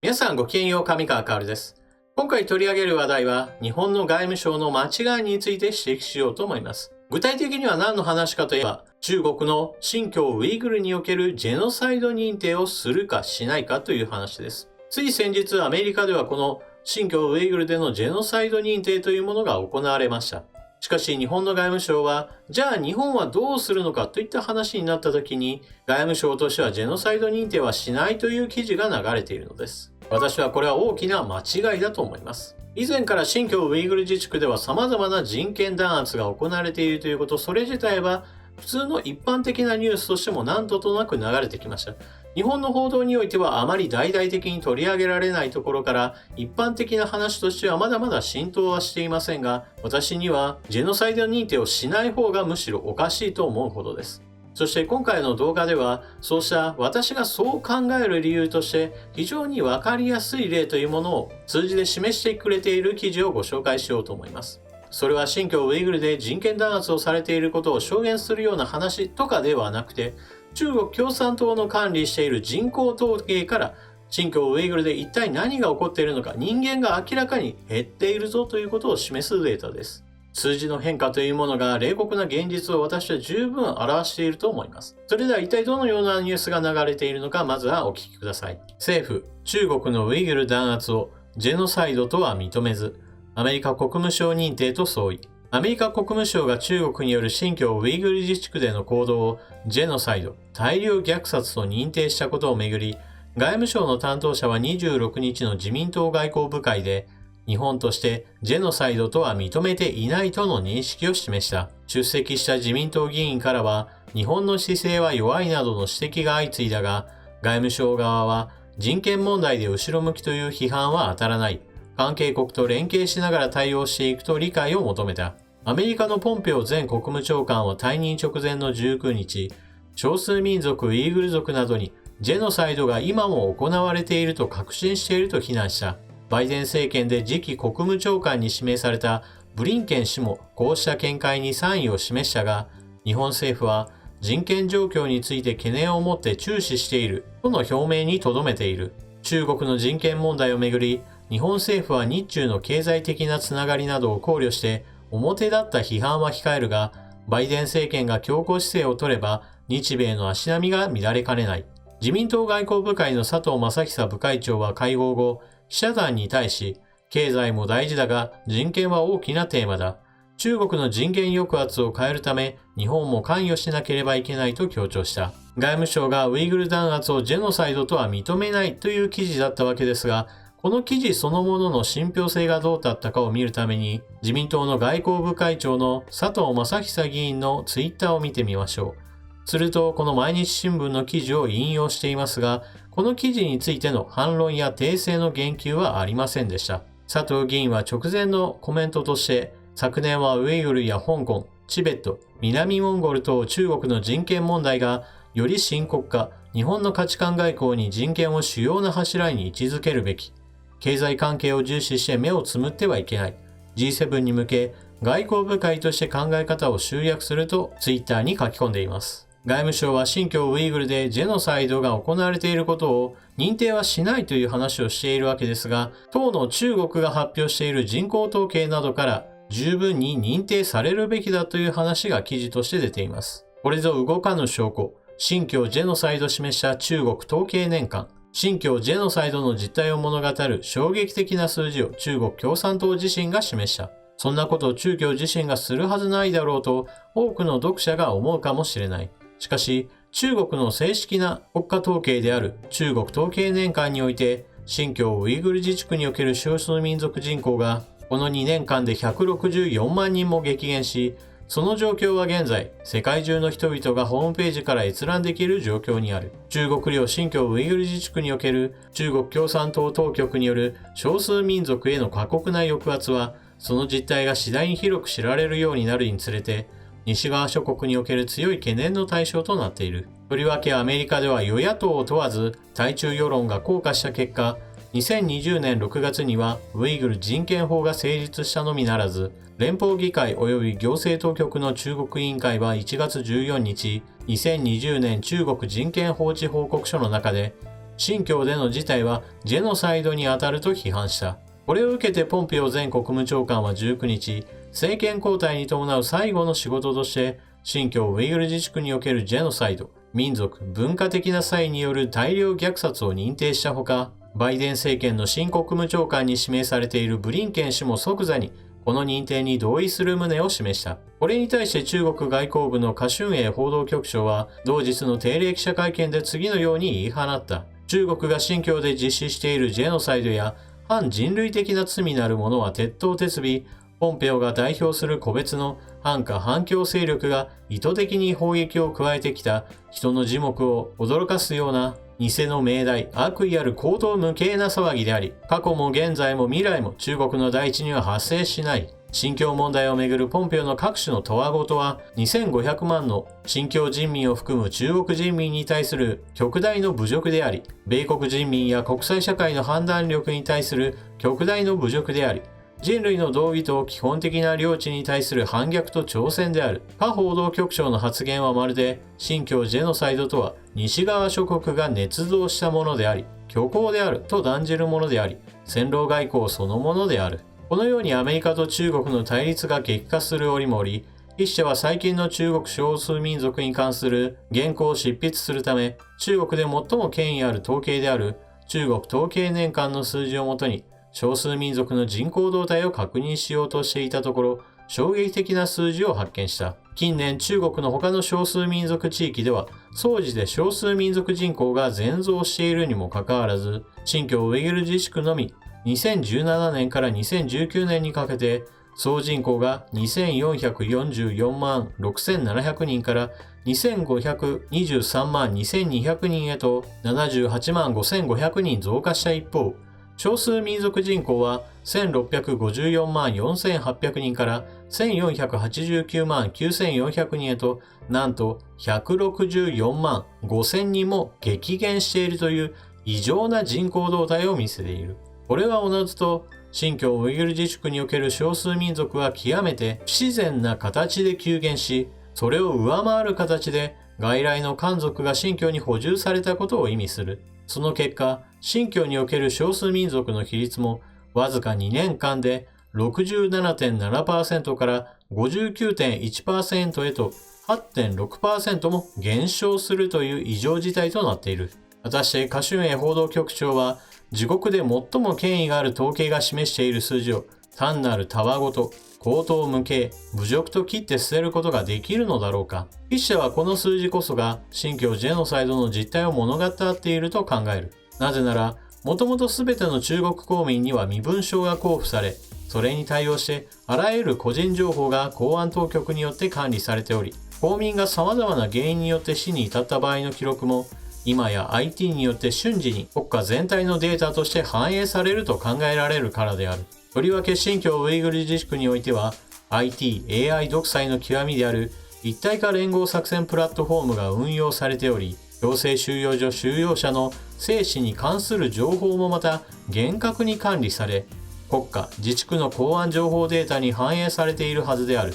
皆さんごきげんよう、上川薫です。今回取り上げる話題は、日本の外務省の間違いについて指摘しようと思います。具体的には何の話かといえば、中国の新疆ウイグルにおけるジェノサイド認定をするかしないかという話です。つい先日、アメリカではこの新疆ウイグルでのジェノサイド認定というものが行われました。しかし日本の外務省は、じゃあ日本はどうするのかといった話になった時に、外務省としてはジェノサイド認定はしないという記事が流れているのです。私はこれは大きな間違いだと思います。以前から新疆ウイグル自治区では様々な人権弾圧が行われているということ、それ自体は普通の一般的なニュースとしても何ととなく流れてきました。日本の報道においてはあまり大々的に取り上げられないところから一般的な話としてはまだまだ浸透はしていませんが、私にはジェノサイド認定をしない方がむしろおかしいと思うほどです。そして今回の動画ではそうした私がそう考える理由として非常にわかりやすい例というものを数字で示してくれている記事をご紹介しようと思います。それは新疆ウイグルで人権弾圧をされていることを証言するような話とかではなくて、中国共産党の管理している人口統計から新疆ウイグルで一体何が起こっているのか、人間が明らかに減っているぞということを示すデータです。数字の変化というものが冷酷な現実を私は十分表していると思います。それでは一体どのようなニュースが流れているのか、まずはお聞きください。政府、中国のウイグル弾圧をジェノサイドとは認めず、アメリカ国務省認定と相違。アメリカ国務省が中国による新疆ウイグル自治区での行動をジェノサイド、大量虐殺と認定したことをめぐり、外務省の担当者は26日の自民党外交部会で、日本としてジェノサイドとは認めていないとの認識を示した。出席した自民党議員からは、日本の姿勢は弱いなどの指摘が相次いだが、外務省側は人権問題で後ろ向きという批判は当たらない。関係国と連携しながら対応していくと理解を求めた。アメリカのポンペオ前国務長官は退任直前の19日、少数民族ウイグル族などにジェノサイドが今も行われていると確信していると非難した。バイデン政権で次期国務長官に指名されたブリンケン氏もこうした見解に賛意を示したが、日本政府は人権状況について懸念を持って注視しているとの表明にとどめている。中国の人権問題をめぐり、日本政府は日中の経済的なつながりなどを考慮して表立った批判は控えるが、バイデン政権が強硬姿勢を取れば日米の足並みが乱れかねない。自民党外交部会の佐藤正久部会長は会合後、記者団に対し、経済も大事だが人権は大きなテーマだ。中国の人権抑圧を変えるため、日本も関与しなければいけないと強調した。外務省がウイグル弾圧をジェノサイドとは認めないという記事だったわけですが、この記事そのものの信憑性がどうだったかを見るために、自民党の外交部会長の佐藤正久議員のツイッターを見てみましょう。すると、この毎日新聞の記事を引用していますが、この記事についての反論や訂正の言及はありませんでした。佐藤議員は直前のコメントとして、昨年はウイグルや香港、チベット、南モンゴル等中国の人権問題がより深刻化、日本の価値観外交に人権を主要な柱に位置づけるべき。経済関係を重視して目をつむってはいけない。G7 に向け、外交部会として考え方を集約するとツイッターに書き込んでいます。外務省は新疆ウイグルでジェノサイドが行われていることを認定はしないという話をしているわけですが、当の中国が発表している人口統計などから十分に認定されるべきだという話が記事として出ています。これぞ動かぬ証拠。新疆ジェノサイドを示した中国統計年間。新疆ジェノサイドの実態を物語る衝撃的な数字を中国共産党自身が示した。そんなことを中共自身がするはずないだろうと多くの読者が思うかもしれない。しかし、中国の正式な国家統計である中国統計年間において、新疆ウイグル自治区における少数民族人口がこの2年間で164万人も激減し、その状況は現在、世界中の人々がホームページから閲覧できる状況にある。中国領新疆ウイグル自治区における中国共産党当局による少数民族への過酷な抑圧は、その実態が次第に広く知られるようになるにつれて、西側諸国における強い懸念の対象となっている。とりわけアメリカでは与野党を問わず、対中世論が硬化した結果、2020年6月にはウイグル人権法が成立したのみならず、連邦議会及び行政当局の中国委員会は1月14日、2020年中国人権法治報告書の中で、新疆での事態はジェノサイドに当たると批判した。これを受けてポンペオ前国務長官は19日、政権交代に伴う最後の仕事として、新疆ウイグル自治区におけるジェノサイド、民族・文化的な際による大量虐殺を認定したほか、バイデン政権の新国務長官に指名されているブリンケン氏も即座にこの認定に同意する旨を示した。これに対して中国外交部の華春瑩報道局長は同日の定例記者会見で次のように言い放った。中国が新疆で実施しているジェノサイドや反人類的な罪なるものは徹頭徹尾、ポンペオが代表する個別の反華反共勢力が意図的に砲撃を加えてきた人の耳目を驚かすような偽の命題、悪意ある荒唐無稽な騒ぎであり、過去も現在も未来も中国の大地には発生しない。新疆問題をめぐるポンペオの各種のたわごとは、2500万の新疆人民を含む中国人民に対する極大の侮辱であり、米国人民や国際社会の判断力に対する極大の侮辱であり、人類の道義と基本的な領地に対する反逆と挑戦である。華報道局長の発言はまるで、新疆ジェノサイドとは西側諸国が捏造したものであり、虚構であると断じるものであり、戦狼外交そのものである。このようにアメリカと中国の対立が激化する折も折、筆者は最近の中国少数民族に関する原稿を執筆するため、中国で最も権威ある統計である中国統計年間の数字をもとに、少数民族の人口動態を確認しようとしていたところ、衝撃的な数字を発見した。近年、中国の他の少数民族地域では、総じて少数民族人口が増しているにもかかわらず、新疆ウイグル自治区のみ、2017年から2019年にかけて、総人口が2444万6700人から2523万2200人へと78万5500人増加した一方、少数民族人口は1654万4800人から1489万9400人へと、なんと164万5000人も激減しているという異常な人口動態を見せている。これはおのずと、新疆ウイグル自治区における少数民族は極めて不自然な形で急減し、それを上回る形で外来の漢族が新疆に補充されたことを意味する。その結果、新疆における少数民族の比率もわずか2年間で 67.7% から 59.1% へと 8.6% も減少するという異常事態となっている。果たして華春瑩報道局長は、自国で最も権威がある統計が示している数字を単なるたわごと、荒唐無稽、侮辱と切って捨てることができるのだろうか。筆者はこの数字こそが新疆ジェノサイドの実態を物語っていると考える。なぜなら、もともと全ての中国公民には身分証が交付され、それに対応してあらゆる個人情報が公安当局によって管理されており、公民が様々な原因によって死に至った場合の記録も、今や IT によって瞬時に国家全体のデータとして反映されると考えられるからである。とりわけ新疆ウイグル自治区においては IT、AI 独裁の極みである一体化連合作戦プラットフォームが運用されており、強制収容所収容者の生死に関する情報もまた厳格に管理され、国家・自治区の公安情報データに反映されているはずである。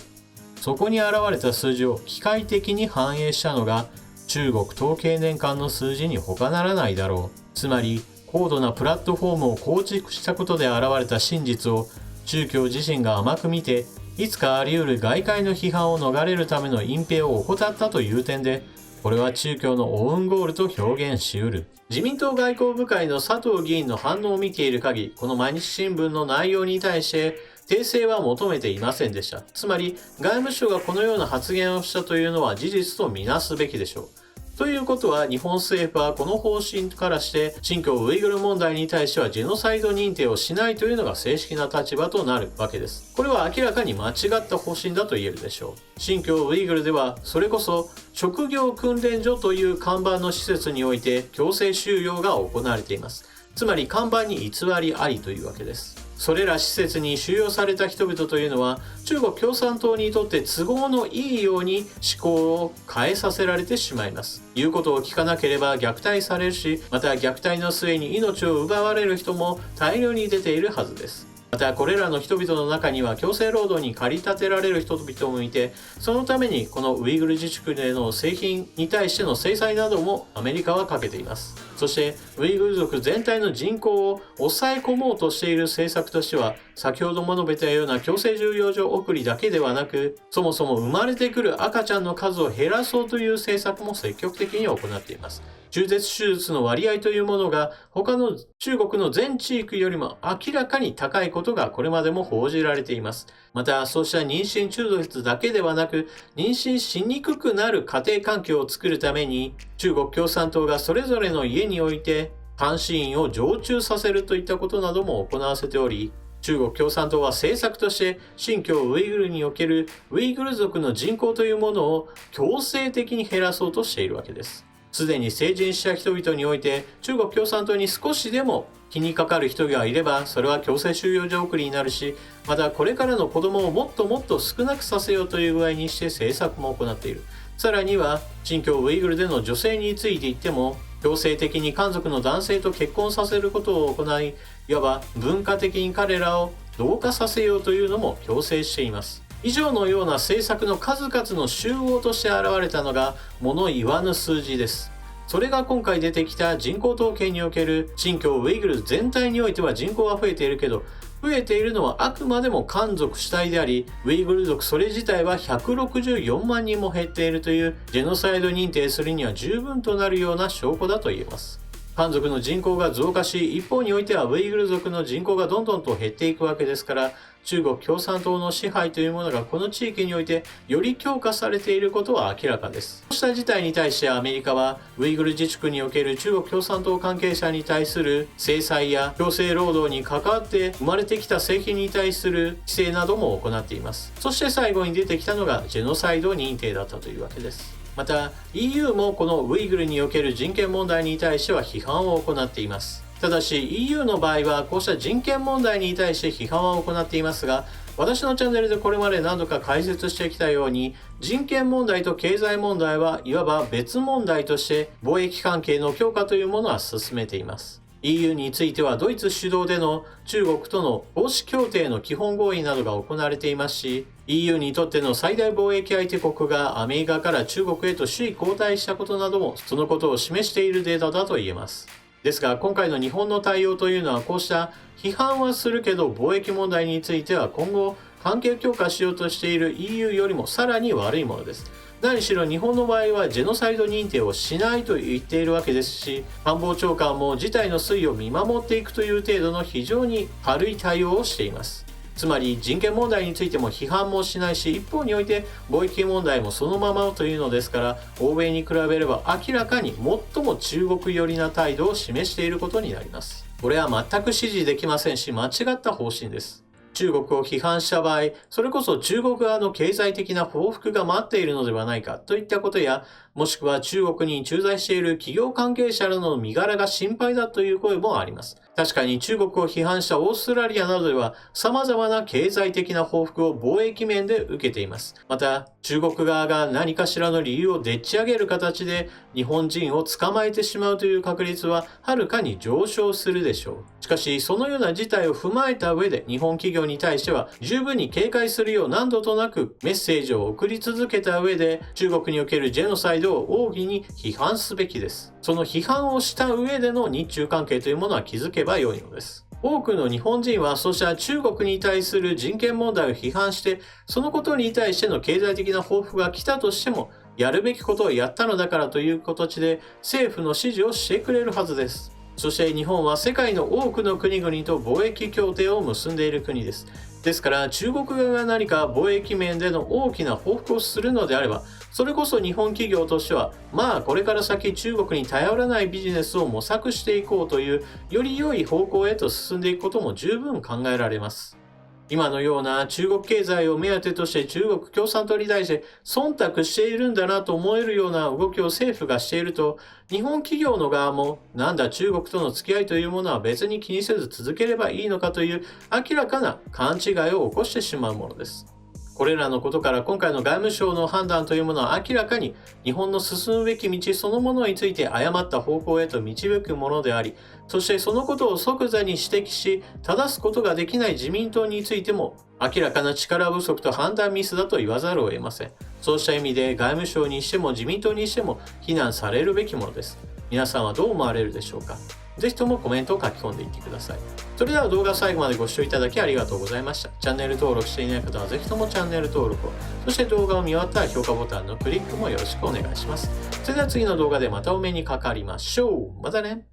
そこに現れた数字を機械的に反映したのが中国統計年間の数字に他ならないだろう。つまり、高度なプラットフォームを構築したことで現れた真実を中共自身が甘く見て、いつかあり得る外界の批判を逃れるための隠蔽を怠ったという点で、これは中共のオウンゴールと表現し得る。自民党外交部会の佐藤議員の反応を見ている限り、この毎日新聞の内容に対して訂正は求めていませんでした。つまり、外務省がこのような発言をしたというのは事実とみなすべきでしょう。ということは、日本政府はこの方針からして新疆ウイグル問題に対してはジェノサイド認定をしないというのが正式な立場となるわけです。これは明らかに間違った方針だと言えるでしょう。新疆ウイグルではそれこそ職業訓練所という看板の施設において強制収容が行われています。つまり看板に偽りありというわけです。それら施設に収容された人々というのは中国共産党にとって都合のいいように思考を変えさせられてしまいます。言うことを聞かなければ虐待されるし、また虐待の末に命を奪われる人も大量に出ているはずです。またこれらの人々の中には強制労働に駆り立てられる人々もいて、そのためにこのウイグル自治区での製品に対しての制裁などもアメリカはかけています。そしてウイグル族全体の人口を抑え込もうとしている政策としては、先ほども述べたような強制収容所送りだけではなく、そもそも生まれてくる赤ちゃんの数を減らそうという政策も積極的に行っています。中絶手術の割合というものが他の中国の全地域よりも明らかに高いことがこれまでも報じられています。また、そうした妊娠中絶だけではなく、妊娠しにくくなる家庭環境を作るために、中国共産党がそれぞれの家において監視員を常駐させるといったことなども行わせており、中国共産党は政策として新疆ウイグルにおけるウイグル族の人口というものを強制的に減らそうとしているわけです。すでに成人した人々において中国共産党に少しでも気にかかる人がいれば、それは強制収容所送りになるし、またこれからの子供をもっともっと少なくさせようという具合にして政策も行っている。さらには新疆ウイグルでの女性について言っても、強制的に漢族の男性と結婚させることを行い、いわば文化的に彼らを同化させようというのも強制しています。以上のような政策の数々の集合として現れたのが物言わぬ数字です。それが今回出てきた人口統計における新疆ウイグル全体においては人口は増えているけど、増えているのはあくまでも漢族主体であり、ウイグル族それ自体は164万人も減っているというジェノサイド認定するには十分となるような証拠だと言えます。漢族の人口が増加し、一方においてはウイグル族の人口がどんどんと減っていくわけですから、中国共産党の支配というものがこの地域においてより強化されていることは明らかです。こうした事態に対してアメリカはウイグル自治区における中国共産党関係者に対する制裁や強制労働に関わって生まれてきた製品に対する規制なども行っています。そして最後に出てきたのがジェノサイド認定だったというわけです。また EU もこのウイグルにおける人権問題に対しては批判を行っています。ただし EU の場合はこうした人権問題に対して批判は行っていますが、私のチャンネルでこれまで何度か解説してきたように、人権問題と経済問題はいわば別問題として貿易関係の強化というものは進めています。EU についてはドイツ主導での中国との投資協定の基本合意などが行われていますし、EU にとっての最大貿易相手国がアメリカから中国へと首位交代したことなどもそのことを示しているデータだと言えます。ですが今回の日本の対応というのはこうした批判はするけど貿易問題については今後関係強化しようとしている EU よりもさらに悪いものです。何しろ日本の場合はジェノサイド認定をしないと言っているわけですし、官房長官も事態の推移を見守っていくという程度の非常に軽い対応をしています。つまり人権問題についても批判もしないし、一方において貿易問題もそのままというのですから、欧米に比べれば明らかに最も中国寄りな態度を示していることになります。これは全く支持できませんし、間違った方針です。中国を批判した場合、それこそ中国側の経済的な報復が待っているのではないかといったことや、もしくは中国に駐在している企業関係者らの身柄が心配だという声もあります。確かに中国を批判したオーストラリアなどでは様々な経済的な報復を貿易面で受けています。また、中国側が何かしらの理由をでっち上げる形で日本人を捕まえてしまうという確率ははるかに上昇するでしょう。しかし、そのような事態を踏まえた上で日本企業に対しては十分に警戒するよう何度となくメッセージを送り続けた上で中国におけるジェノサイドを大義に批判すべきです。その批判をした上での日中関係というものは築けば良いのです。多くの日本人はそうした中国に対する人権問題を批判して、そのことに対しての経済的な報復が来たとしても、やるべきことをやったのだからという形で政府の指示をしてくれるはずです。そして日本は世界の多くの国々と貿易協定を結んでいる国です。ですから中国側が何か貿易面での大きな報復をするのであれば、それこそ日本企業としては、これから先中国に頼らないビジネスを模索していこうというより良い方向へと進んでいくことも十分考えられます。今のような中国経済を目当てとして中国共産党に対して忖度しているんだなと思えるような動きを政府がしていると、日本企業の側もなんだ中国との付き合いというものは別に気にせず続ければいいのかという明らかな勘違いを起こしてしまうものです。これらのことから今回の外務省の判断というものは明らかに日本の進むべき道そのものについて誤った方向へと導くものであり、そしてそのことを即座に指摘し、正すことができない自民党についても明らかな力不足と判断ミスだと言わざるを得ません。そうした意味で外務省にしても自民党にしても非難されるべきものです。皆さんはどう思われるでしょうか。ぜひともコメントを書き込んでいってください。それでは動画を最後までご視聴いただきありがとうございました。チャンネル登録していない方はぜひともチャンネル登録を、そして動画を見終わったら評価ボタンのクリックもよろしくお願いします。それでは次の動画でまたお目にかかりましょう。またね。